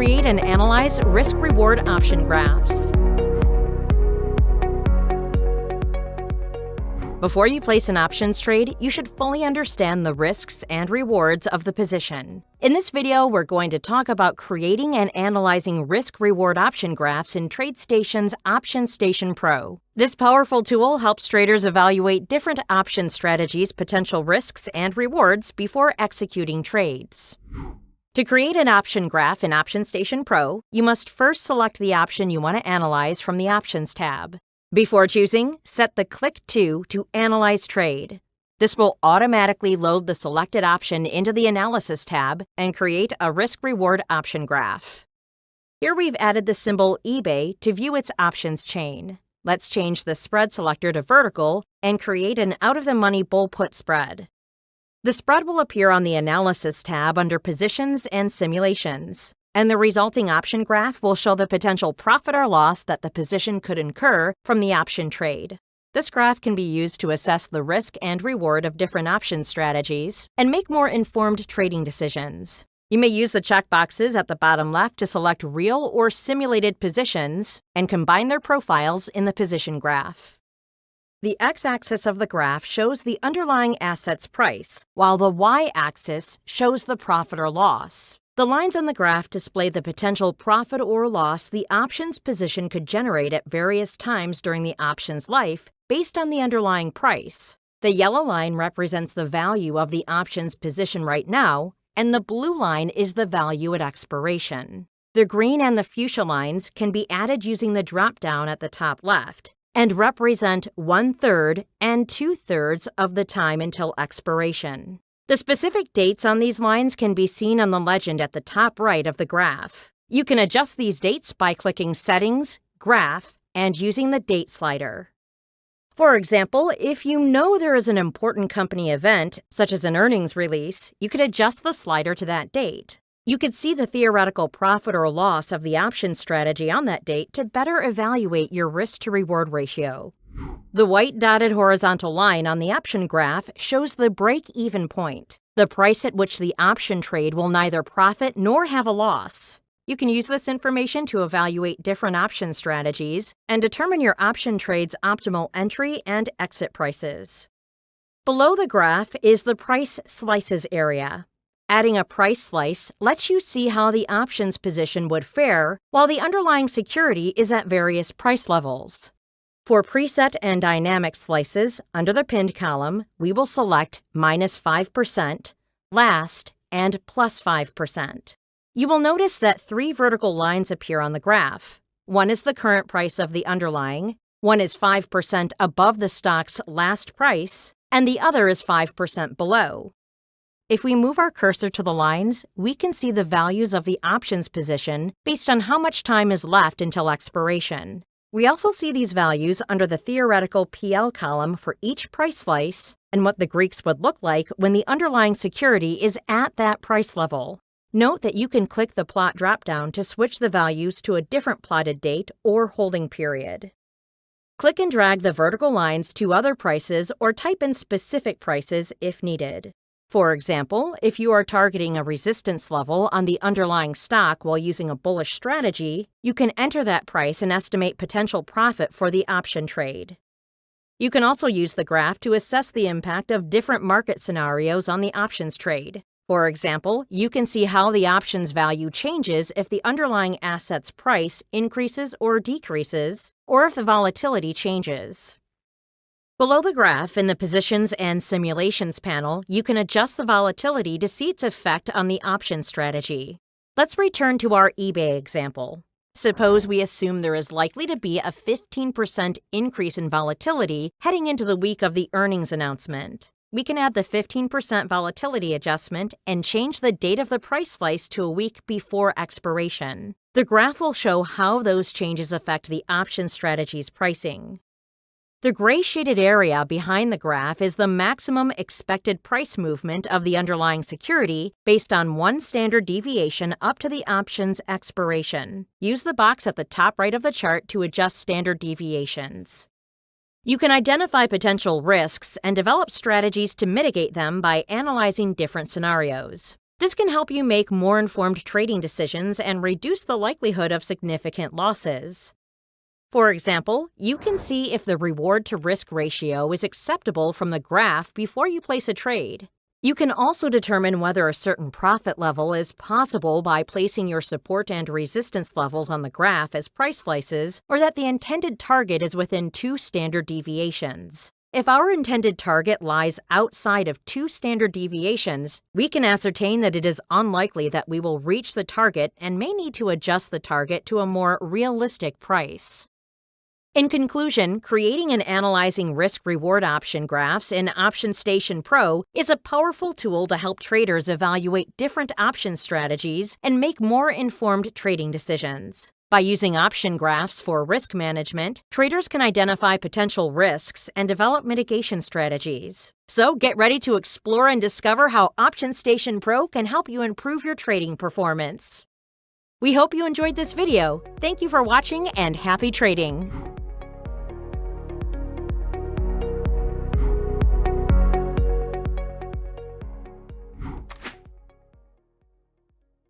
create and analyze risk-reward option graphs. Before you place an options trade, you should fully understand the risks and rewards of the position. In this video, we're going to talk about creating and analyzing risk-reward option graphs in TradeStation's OptionStation Pro. This powerful tool helps traders evaluate different option strategies' potential risks and rewards before executing trades. To create an option graph in OptionStation Pro, you must first select the option you want to analyze from the Options tab. Before choosing, set the Click To Analyze Trade. This will automatically load the selected option into the Analysis tab and create a risk-reward option graph. Here we've added the symbol eBay to view its options chain. Let's change the spread selector to vertical and create an out-of-the-money bull put spread. The spread will appear on the Analysis tab under Positions and Simulations, and the resulting option graph will show the potential profit or loss that the position could incur from the option trade. This graph can be used to assess the risk and reward of different option strategies and make more informed trading decisions. You may use the checkboxes at the bottom left to select real or simulated positions and combine their profiles in the position graph. The x-axis of the graph shows the underlying asset's price, while the y-axis shows the profit or loss. The lines on the graph display the potential profit or loss the option's position could generate at various times during the option's life based on the underlying price. The yellow line represents the value of the option's position right now, and the blue line is the value at expiration. The green and the fuchsia lines can be added using the drop-down at the top left and represent 1/3 and 2/3 of the time until expiration. The specific dates on these lines can be seen on the legend at the top right of the graph. You can adjust these dates by clicking Settings, Graph, and using the Date slider. For example, if you know there is an important company event, such as an earnings release, you could adjust the slider to that date. You could see the theoretical profit or loss of the option strategy on that date to better evaluate your risk-to-reward ratio. The white dotted horizontal line on the option graph shows the break-even point, the price at which the option trade will neither profit nor have a loss. You can use this information to evaluate different option strategies and determine your option trade's optimal entry and exit prices. Below the graph is the Price Slices area. Adding a price slice lets you see how the options position would fare while the underlying security is at various price levels. For preset and dynamic slices, under the pinned column, we will select -5%, last, and +5%. You will notice that 3 vertical lines appear on the graph. One is the current price of the underlying, one is 5% above the stock's last price, and the other is 5% below. If we move our cursor to the lines, we can see the values of the options position based on how much time is left until expiration. We also see these values under the theoretical PL column for each price slice and what the Greeks would look like when the underlying security is at that price level. Note that you can click the plot dropdown to switch the values to a different plotted date or holding period. Click and drag the vertical lines to other prices or type in specific prices if needed. For example, if you are targeting a resistance level on the underlying stock while using a bullish strategy, you can enter that price and estimate potential profit for the option trade. You can also use the graph to assess the impact of different market scenarios on the options trade. For example, you can see how the options value changes if the underlying asset's price increases or decreases, or if the volatility changes. Below the graph, in the Positions and Simulations panel, you can adjust the volatility to see its effect on the option strategy. Let's return to our eBay example. Suppose we assume there is likely to be a 15% increase in volatility heading into the week of the earnings announcement. We can add the 15% volatility adjustment and change the date of the price slice to a week before expiration. The graph will show how those changes affect the option strategy's pricing. The gray shaded area behind the graph is the maximum expected price movement of the underlying security based on one standard deviation up to the option's expiration. Use the box at the top right of the chart to adjust standard deviations. You can identify potential risks and develop strategies to mitigate them by analyzing different scenarios. This can help you make more informed trading decisions and reduce the likelihood of significant losses. For example, you can see if the reward-to-risk ratio is acceptable from the graph before you place a trade. You can also determine whether a certain profit level is possible by placing your support and resistance levels on the graph as price slices, or that the intended target is within 2 standard deviations. If our intended target lies outside of 2 standard deviations, we can ascertain that it is unlikely that we will reach the target and may need to adjust the target to a more realistic price. In conclusion, creating and analyzing risk-reward option graphs in OptionStation Pro is a powerful tool to help traders evaluate different option strategies and make more informed trading decisions. By using option graphs for risk management, traders can identify potential risks and develop mitigation strategies. So get ready to explore and discover how OptionStation Pro can help you improve your trading performance. We hope you enjoyed this video. Thank you for watching and happy trading!